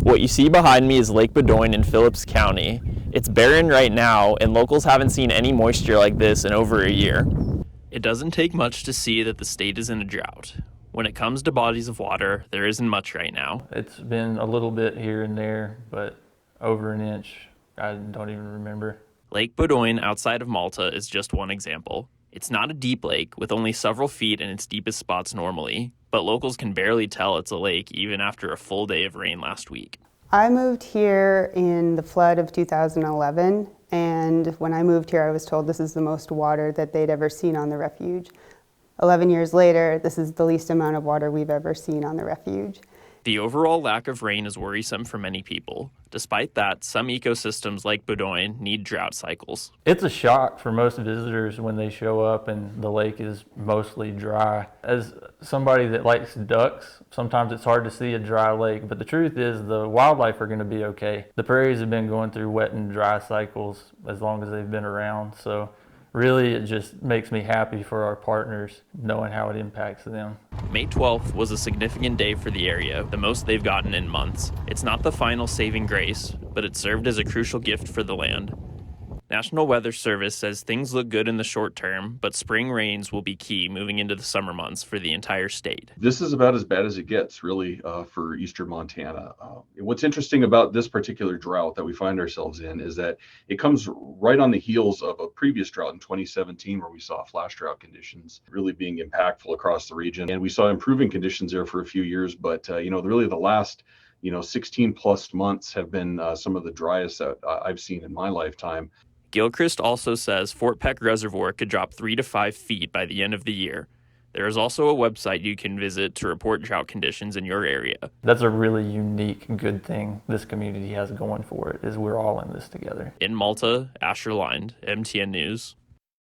What you see behind me is Lake Bedoin in Phillips County. It's barren right now, and locals haven't seen any moisture like this in over a year. It doesn't take much to see that the state is in a drought. When it comes to bodies of water, there isn't much right now. It's been a little bit here and there, but over an inch, I don't even remember. Lake Bedoin outside of Malta is just one example. It's not a deep lake with only several feet in its deepest spots normally, but locals can barely tell it's a lake even after a full day of rain last week. I moved here in the flood of 2011, and when I moved here I was told this is the most water that they'd ever seen on the refuge. 11 years later, this is the least amount of water we've ever seen on the refuge. The overall lack of rain is worrisome for many people. Despite that, some ecosystems like Bedoin need drought cycles. It's a shock for most visitors when they show up and the lake is mostly dry. As somebody that likes ducks, sometimes it's hard to see a dry lake, but the truth is the wildlife are going to be okay. The prairies have been going through wet and dry cycles as long as they've been around, so really it just makes me happy for our partners knowing how it impacts them. May 12th was a significant day for the area, the most they've gotten in months. It's not the final saving grace, but it served as a crucial gift for the land. National Weather Service says things look good in the short term, but spring rains will be key moving into the summer months for the entire state. This is about as bad as it gets, really, for eastern Montana. What's interesting about this particular drought that we find ourselves in is that it comes right on the heels of a previous drought in 2017 where we saw flash drought conditions really being impactful across the region. And we saw improving conditions there for a few years, but really the last 16 plus months have been some of the driest that I've seen in my lifetime. Gilchrist also says Fort Peck Reservoir could drop 3 to 5 feet by the end of the year. There is also a website you can visit to report drought conditions in your area. That's a really unique, good thing this community has going for it, is we're all in this together. In Malta, Asher Lind, MTN News.